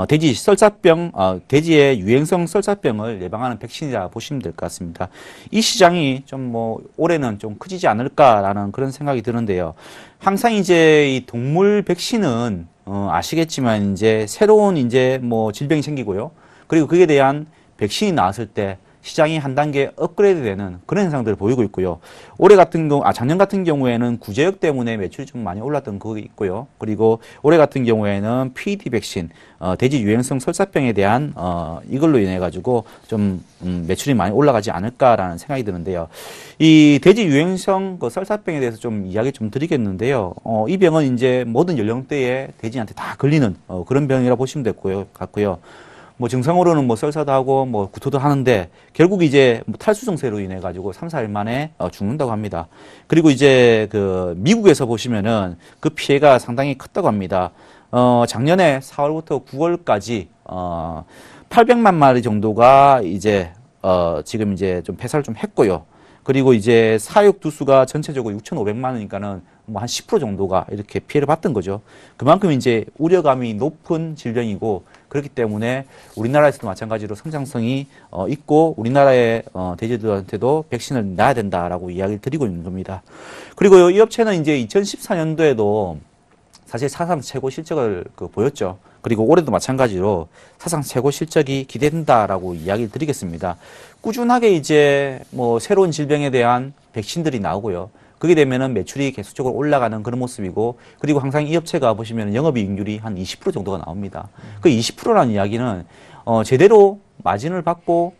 돼지 썰사병, 돼지의 유행성 썰사병을 예방하는 백신이라 보시면 될 것 같습니다. 이 시장이 좀 올해는 좀 커지지 않을까라는 그런 생각이 드는데요. 항상 이제 이 동물 백신은 아시겠지만 이제 새로운 이제 질병이 생기고요. 그리고 그에 대한 백신이 나왔을 때 시장이 한 단계 업그레이드 되는 그런 현상들을 보이고 있고요. 작년 같은 경우에는 구제역 때문에 매출이 좀 많이 올랐던 그게 있고요. 그리고 올해 같은 경우에는 PD 백신, 돼지 유행성 설사병에 대한, 이걸로 인해 가지고 좀, 매출이 많이 올라가지 않을까라는 생각이 드는데요. 이 돼지 유행성 설사병에 대해서 좀 이야기 좀 드리겠는데요. 이 병은 이제 모든 연령대의 돼지한테 다 걸리는, 그런 병이라 보시면 될 것 같고요. 증상으로는 썰사도 하고 구토도 하는데, 결국 이제 탈수 증세로 인해 가지고 3, 4일 만에 죽는다고 합니다. 그리고 이제 미국에서 보시면은 그 피해가 상당히 컸다고 합니다. 작년에 4월부터 9월까지 800만 마리 정도가 이제 지금 이제 좀 폐사를 좀 했고요. 그리고 이제 사육 두수가 전체적으로 6,500만 원이니까는 한 10% 정도가 이렇게 피해를 봤던 거죠. 그만큼 이제 우려감이 높은 질병이고, 그렇기 때문에 우리나라에서도 마찬가지로 성장성이 있고 우리나라의 돼지들한테도 백신을 놔야 된다라고 이야기를 드리고 있는 겁니다. 그리고 이 업체는 이제 2014년도에도 사실 사상 최고 실적을 보였죠. 그리고 올해도 마찬가지로 사상 최고 실적이 기대된다라고 이야기를 드리겠습니다. 꾸준하게 이제 새로운 질병에 대한 백신들이 나오고요. 그게 되면은 매출이 계속적으로 올라가는 그런 모습이고, 그리고 항상 이 업체가 보시면 영업이익률이 한 20% 정도가 나옵니다. 그 20%라는 이야기는 제대로 마진을 받고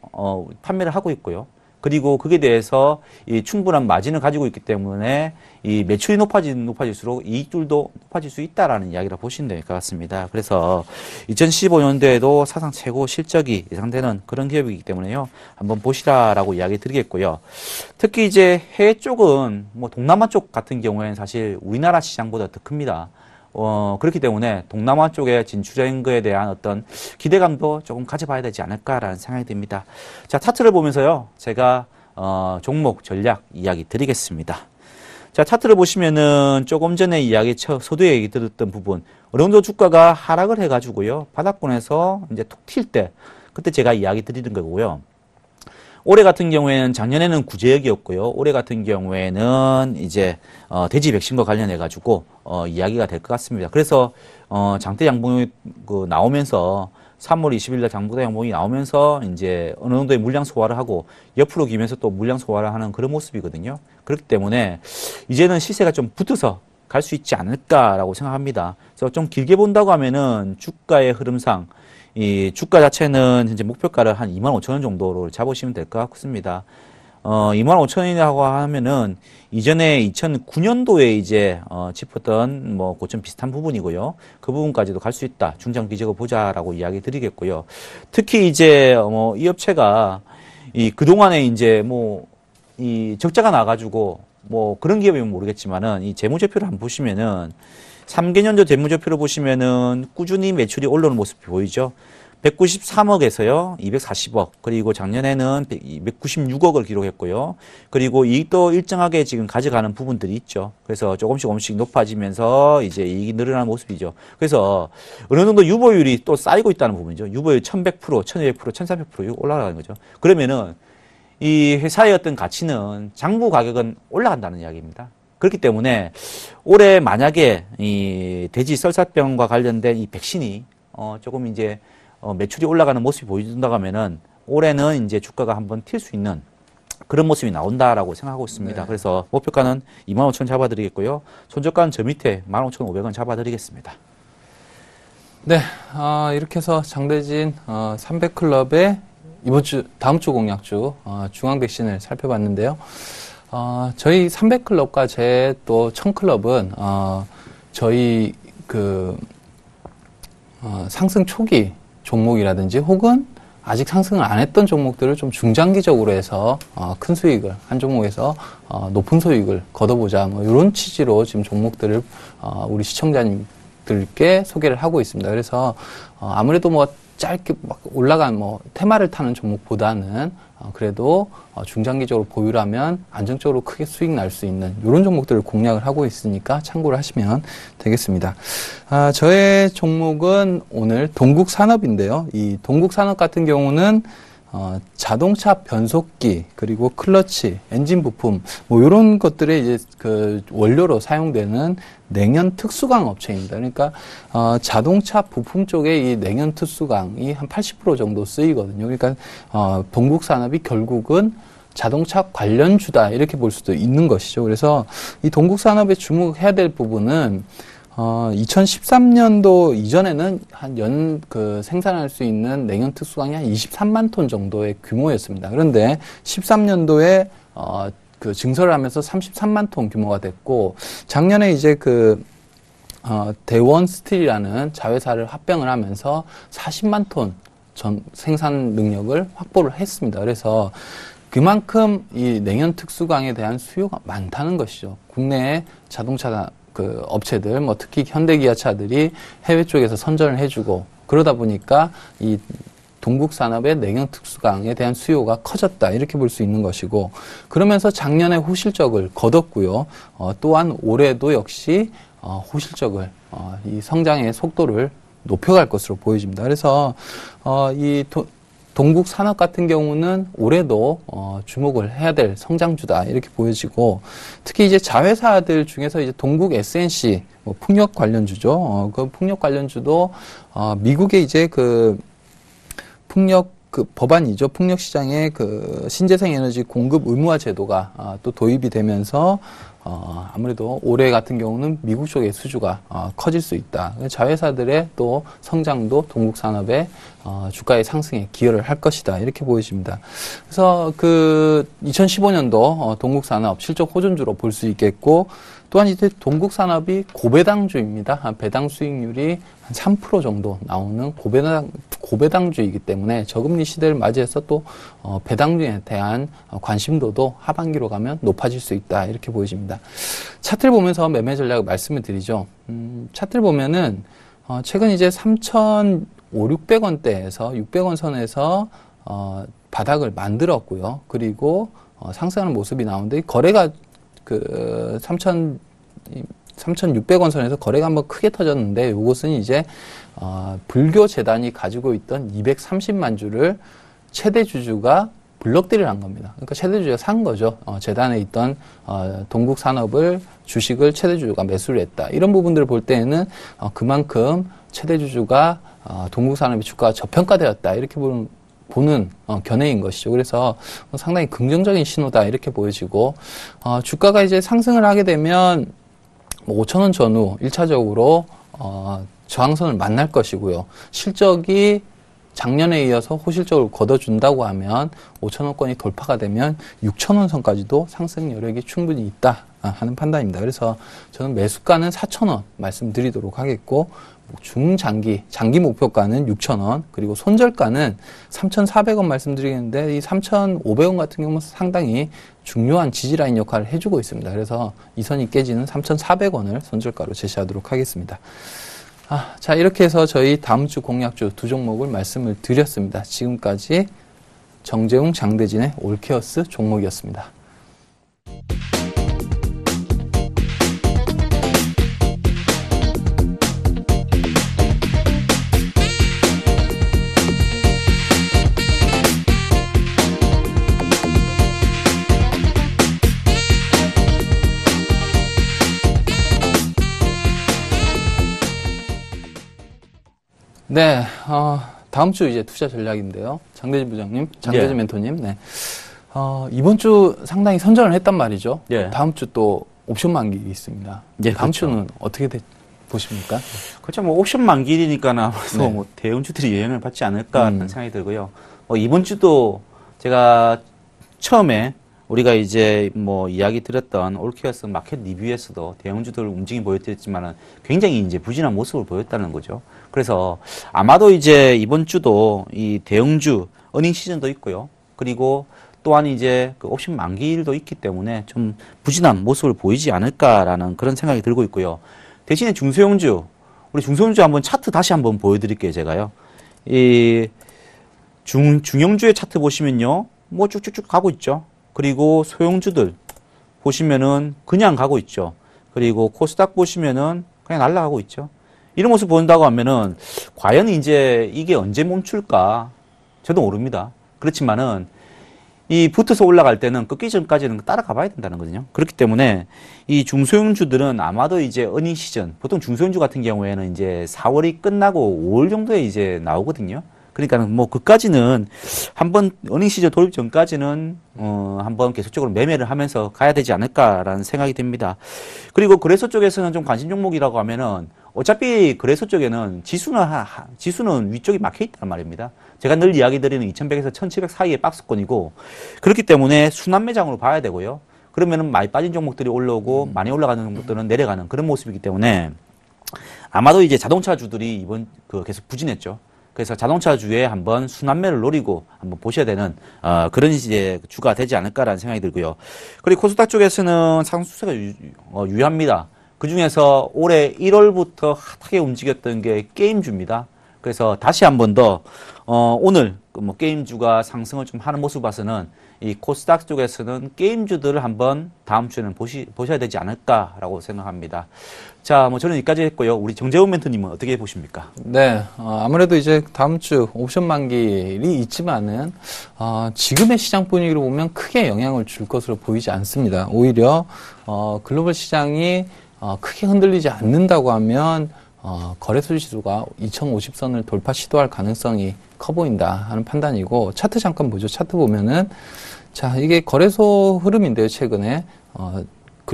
판매를 하고 있고요. 그리고 그게 대해서 이 충분한 마진을 가지고 있기 때문에 이 매출이 높아질수록 이익률도 높아질 수 있다라는 이야기를 보시면 될 것 같습니다. 그래서 2015년도에도 사상 최고 실적이 예상되는 그런 기업이기 때문에요. 한번 보시라라고 이야기 드리겠고요. 특히 이제 해외 쪽은 뭐 동남아 쪽 같은 경우에는 사실 우리나라 시장보다 더 큽니다. 그렇기 때문에 동남아 쪽에 진출한 거에 대한 어떤 기대감도 조금 가져봐야 되지 않을까라는 생각이 듭니다. 자, 차트를 보면서요. 제가 종목 전략 이야기 드리겠습니다. 자, 차트를 보시면은 조금 전에 서두에 얘기 들었던 부분, 어느 정도 주가가 하락을 해가지고요. 바닥권에서 이제 툭 튈 때, 그때 제가 이야기 드리는 거고요. 올해 같은 경우에는 작년에는 구제역이었고요. 올해 같은 경우에는 이제 돼지 백신과 관련해 가지고 이야기가 될 것 같습니다. 그래서 장대 양봉이 나오면서 3월 20일 날 장대 양봉이 나오면서 이제 어느 정도의 물량 소화를 하고 옆으로 기면서 또 물량 소화를 하는 그런 모습이거든요. 그렇기 때문에 이제는 시세가 좀 붙어서 갈 수 있지 않을까라고 생각합니다. 그래서 좀 길게 본다고 하면은 주가의 흐름상 이 주가 자체는 현재 목표가를 한 25,000원 정도로 잡으시면 될 것 같습니다. 25,000원이라고 하면은 이전에 2009년도에 이제 짚었던 뭐 고점 비슷한 부분이고요. 그 부분까지도 갈 수 있다. 중장 기적을 보자라고 이야기 드리겠고요. 특히 이제 이 업체가 이 그동안에 이제 이 적자가 나가지고 그런 기업이면 모르겠지만은 이 재무제표를 한번 보시면은 3개년도 재무제표를 보시면은 꾸준히 매출이 올라오는 모습이 보이죠. 193억에서요, 240억, 그리고 작년에는 296억을 기록했고요. 그리고 이익도 일정하게 지금 가져가는 부분들이 있죠. 그래서 조금씩 높아지면서 이제 이익이 늘어나는 모습이죠. 그래서 어느 정도 유보율이 또 쌓이고 있다는 부분이죠. 유보율 1100%, 1200%, 1300% 올라가는 거죠. 그러면은 이 회사의 어떤 가치는 장부 가격은 올라간다는 이야기입니다. 그렇기 때문에 올해 만약에 이 돼지 썰사병과 관련된 이 백신이 조금 이제 매출이 올라가는 모습이 보여준다고 하면은 올해는 이제 주가가 한번 튈 수 있는 그런 모습이 나온다라고 생각하고 있습니다. 네. 그래서 목표가는 25,000원 잡아드리겠고요. 손절가는 저 밑에 15,500원 잡아드리겠습니다. 네, 이렇게 해서 장대진 300클럽의 다음 주 공약주 중앙백신을 살펴봤는데요. 저희 300클럽과 제 또 1000클럽은 저희 상승 초기 종목이라든지 혹은 아직 상승을 안 했던 종목들을 좀 중장기적으로 해서 큰 수익을 한 종목에서 높은 수익을 거둬보자 이런 취지로 지금 종목들을 우리 시청자님들께 소개를 하고 있습니다. 그래서 아무래도 짧게 막 올라간 테마를 타는 종목보다는 그래도 중장기적으로 보유를 하면 안정적으로 크게 수익 날 수 있는 이런 종목들을 공략을 하고 있으니까 참고를 하시면 되겠습니다. 저의 종목은 오늘 동국산업인데요. 이 동국산업 같은 경우는 자동차 변속기 그리고 클러치, 엔진 부품 이런 것들의 이제 원료로 사용되는 냉연 특수강 업체입니다. 그러니까 자동차 부품 쪽에 이 냉연 특수강이 한 80% 정도 쓰이거든요. 그러니까 동국산업이 결국은 자동차 관련주다 이렇게 볼 수도 있는 것이죠. 그래서 이 동국산업에 주목해야 될 부분은 2013년도 이전에는 생산할 수 있는 냉연 특수강이 한 23만 톤 정도의 규모였습니다. 그런데 13년도에 증설을 하면서 33만 톤 규모가 됐고, 작년에 이제 대원 스틸이라는 자회사를 합병을 하면서 40만 톤 생산 능력을 확보를 했습니다. 그래서 그만큼 이 냉연 특수강에 대한 수요가 많다는 것이죠. 국내에 자동차 업체들, 특히 현대기아차들이 해외 쪽에서 선전을 해주고, 그러다 보니까 이 동국산업의 냉연 특수강에 대한 수요가 커졌다. 이렇게 볼 수 있는 것이고, 그러면서 작년에 호실적을 거뒀고요. 또한 올해도 역시 호실적을, 이 성장의 속도를 높여갈 것으로 보여집니다. 그래서 이 동국산업 같은 경우는 올해도 주목을 해야 될 성장주다 이렇게 보여지고, 특히 이제 자회사들 중에서 이제 동국 SNC 풍력 관련주죠. 그 풍력 관련주도 미국의 이제 풍력 법안이죠. 풍력 시장에 신재생 에너지 공급 의무화 제도가 또 도입이 되면서 아무래도 올해 같은 경우는 미국 쪽의 수주가 커질 수 있다. 자회사들의 또 성장도 동국 산업의 주가의 상승에 기여를 할 것이다. 이렇게 보여집니다. 그래서 2015년도 동국 산업 실적 호전주로 볼 수 있겠고, 또한 이제 동국 산업이 고배당주입니다. 배당 수익률이 한 3% 정도 나오는 고배당주이기 때문에 저금리 시대를 맞이해서 또 배당주에 대한 관심도도 하반기로 가면 높아질 수 있다. 이렇게 보여집니다. 차트를 보면서 매매 전략을 말씀을 드리죠. 차트를 보면은 최근 이제 3,500~600원대에서 600원 선에서 바닥을 만들었고요. 그리고 상승하는 모습이 나오는데 거래가 3,600원 선에서 거래가 한번 크게 터졌는데, 이것은 이제 불교 재단이 가지고 있던 230만 주를 최대 주주가 블럭딜을 한 겁니다. 그러니까 최대 주주가 산 거죠. 재단에 있던 동국 산업을 주식을 최대 주주가 매수를 했다. 이런 부분들을 볼 때에는 그만큼 최대 주주가 동국 산업의 주가가 저평가되었다. 이렇게 보는 견해인 것이죠. 그래서 상당히 긍정적인 신호다 이렇게 보여지고, 주가가 이제 상승을 하게 되면 5,000원 전후 1차적으로 저항선을 만날 것이고요. 실적이 작년에 이어서 호실적으로 걷어준다고 하면 5,000원권이 돌파가 되면 6,000원 선까지도 상승 여력이 충분히 있다 하는 판단입니다. 그래서 저는 매수가는 4,000원 말씀드리도록 하겠고, 장기 목표가는 6,000원, 그리고 손절가는 3,400원 말씀드리겠는데, 이 3,500원 같은 경우는 상당히 중요한 지지라인 역할을 해주고 있습니다. 그래서 이 선이 깨지는 3,400원을 손절가로 제시하도록 하겠습니다. 자, 이렇게 해서 저희 다음 주 공략주 두 종목을 말씀을 드렸습니다. 지금까지 정재웅, 장대진의 올케어스 종목이었습니다. 네, 다음 주 이제 투자 전략인데요. 장대진 부장님, 장대진 멘토님, 네. 이번 주 상당히 선전을 했단 말이죠. 예. 다음 주 또 옵션 만기 있습니다. 예, 다음 그렇죠. 주는 어떻게 보십니까? 그렇죠. 뭐 옵션 만기니까 아무래도 네. 뭐 대형주들이 영향을 받지 않을까 하는 생각이 들고요. 이번 주도 제가 처음에 우리가 이제 뭐 이야기 드렸던 올케어스 마켓 리뷰에서도 대형주들 움직임 보여드렸지만은 굉장히 이제 부진한 모습을 보였다는 거죠. 그래서 아마도 이제 이번 주도 이 대형주 어닝 시즌도 있고요. 그리고 또한 이제 그 옵션 만기일도 있기 때문에 좀 부진한 모습을 보이지 않을까라는 그런 생각이 들고 있고요. 대신에 중소형주, 우리 중소형주 한번 차트 다시 한번 보여드릴게요, 제가요. 이 중형주의 차트 보시면요, 뭐 쭉쭉쭉 가고 있죠. 그리고 소형주들 보시면은 그냥 가고 있죠. 그리고 코스닥 보시면은 그냥 날아가고 있죠. 이런 모습 본다고 하면은 과연 이제 이게 언제 멈출까? 저도 모릅니다. 그렇지만은 이 붙어서 올라갈 때는 끊기 전까지는 따라가 봐야 된다는 거거든요. 그렇기 때문에 이 중소형주들은 아마도 이제 어닝 시즌, 보통 중소형주 같은 경우에는 이제 4월이 끝나고 5월 정도에 이제 나오거든요. 그러니까 뭐 그까지는 한번 어닝 시즌 돌입 전까지는 한번 계속적으로 매매를 하면서 가야 되지 않을까라는 생각이 듭니다. 그리고 거래소 쪽에서는 좀 관심 종목이라고 하면은 어차피 거래소 쪽에는 지수는 위쪽이 막혀 있단 말입니다. 제가 늘 이야기 드리는 2100에서 1700 사이의 박스권이고, 그렇기 때문에 순환 매장으로 봐야 되고요. 그러면은 많이 빠진 종목들이 올라오고 많이 올라가는 종목들은 내려가는 그런 모습이기 때문에 아마도 이제 자동차주들이 이번 계속 부진했죠. 그래서 자동차주에 한번 순환매를 노리고 한번 보셔야 되는 그런 이제 주가 되지 않을까라는 생각이 들고요. 그리고 코스닥 쪽에서는 상승세가 유효합니다. 그 중에서 올해 1월부터 핫하게 움직였던 게 게임주입니다. 그래서 다시 한 번 더 오늘 뭐 게임주가 상승을 좀 하는 모습 봐서는 이 코스닥 쪽에서는 게임주들을 한번 다음 주에는 보셔야 되지 않을까라고 생각합니다. 자, 뭐 저는 여기까지 했고요. 우리 정재훈 멘토님은 어떻게 보십니까? 네, 아무래도 이제 다음 주 옵션 만기일이 있지만은 지금의 시장 분위기로 보면 크게 영향을 줄 것으로 보이지 않습니다. 오히려 글로벌 시장이 크게 흔들리지 않는다고 하면 거래소 지수가 2050선을 돌파 시도할 가능성이 커 보인다 하는 판단이고, 차트 잠깐 보죠. 차트 보면은 자, 이게 거래소 흐름인데요. 최근에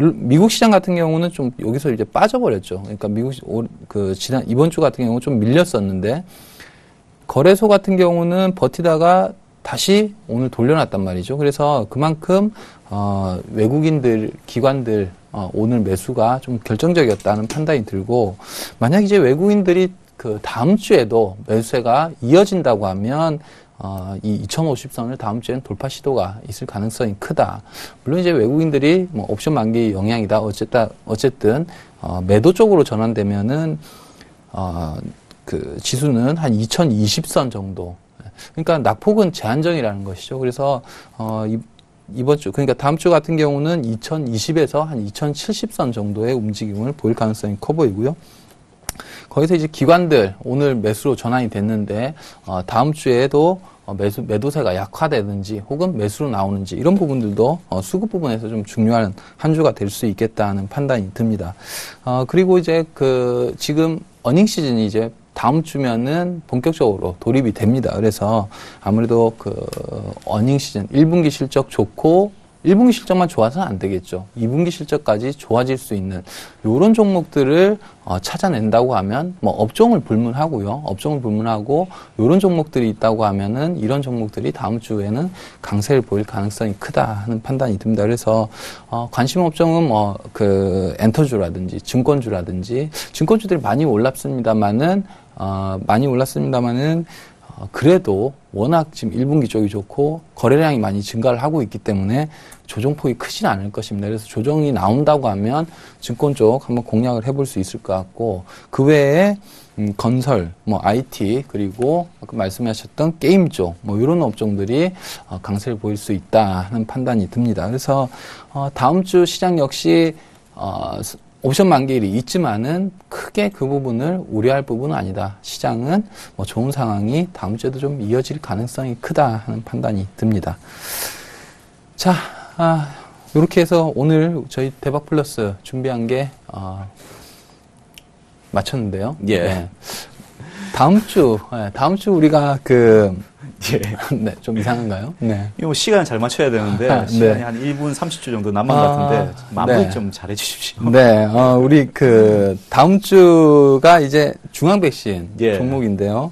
미국 시장 같은 경우는 좀 여기서 이제 빠져버렸죠. 그러니까 이번 주 같은 경우는 좀 밀렸었는데, 거래소 같은 경우는 버티다가 다시 오늘 돌려놨단 말이죠. 그래서 그만큼, 외국인들, 기관들, 오늘 매수가 좀 결정적이었다는 판단이 들고, 만약 이제 외국인들이 그 다음 주에도 매수세가 이어진다고 하면, 이 2050선을 다음 주에는 돌파 시도가 있을 가능성이 크다. 물론 이제 외국인들이 뭐 옵션 만기 영향이다. 어쨌든, 매도 쪽으로 전환되면은, 그 지수는 한 2020선 정도. 그러니까 낙폭은 제한적이라는 것이죠. 그래서, 이번 주, 그러니까 다음 주 같은 경우는 2020에서 한 2070선 정도의 움직임을 보일 가능성이 커 보이고요. 거기서 이제 기관들 오늘 매수로 전환이 됐는데, 다음 주에도 매도세가 약화되든지 혹은 매수로 나오는지 이런 부분들도 수급 부분에서 좀 중요한 한 주가 될 수 있겠다는 판단이 듭니다. 그리고 이제 지금 어닝 시즌이 이제 다음 주면은 본격적으로 돌입이 됩니다. 그래서 아무래도 어닝 시즌 1분기 실적 좋고 1분기 실적만 좋아서는 안 되겠죠. 2분기 실적까지 좋아질 수 있는 요런 종목들을 찾아낸다고 하면 뭐 업종을 불문하고요. 업종을 불문하고 요런 종목들이 있다고 하면은 이런 종목들이 다음 주에는 강세를 보일 가능성이 크다 하는 판단이 듭니다. 그래서 관심 업종은 엔터주라든지 증권주라든지 증권주들이 많이 올랐습니다마는 그래도 워낙 지금 1분기 쪽이 좋고 거래량이 많이 증가를 하고 있기 때문에 조정폭이 크진 않을 것입니다. 그래서 조정이 나온다고 하면 증권 쪽 한번 공략을 해볼 수 있을 것 같고, 그 외에 건설, IT, 그리고 아까 말씀하셨던 게임 쪽, 이런 업종들이 강세를 보일 수 있다 하는 판단이 듭니다. 그래서 다음 주 시장 역시 옵션 만기일이 있지만은 크게 그 부분을 우려할 부분은 아니다. 시장은 좋은 상황이 다음 주에도 좀 이어질 가능성이 크다 하는 판단이 듭니다. 자, 이렇게 해서 오늘 저희 대박 플러스 준비한 게 마쳤는데요. 예. 네. 다음 주 우리가 네, 좀 이상한가요? 네. 이거 시간을 잘 맞춰야 되는데, 시간이 한 1분 30초 정도 남은 것 같은데, 마무리 좀 잘해 주십시오. 네, 우리 다음 주가 이제 중앙백신 종목인데요.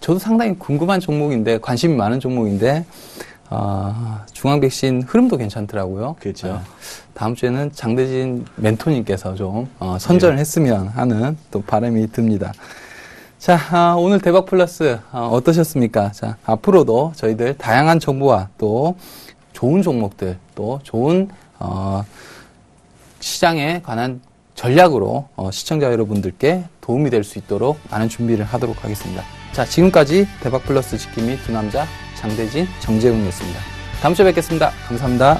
저도 상당히 궁금한 종목인데, 관심이 많은 종목인데, 중앙백신 흐름도 괜찮더라고요. 그렇죠. 다음 주에는 장대진 멘토님께서 좀, 선전을 했으면 하는 또 바람이 듭니다. 자, 오늘 대박 플러스 어떠셨습니까? 자, 앞으로도 저희들 다양한 정보와 또 좋은 종목들, 또 좋은 시장에 관한 전략으로 시청자 여러분들께 도움이 될 수 있도록 많은 준비를 하도록 하겠습니다. 자, 지금까지 대박 플러스 지킴이 두 남자 장대진, 정재웅이었습니다. 다음 주에 뵙겠습니다. 감사합니다.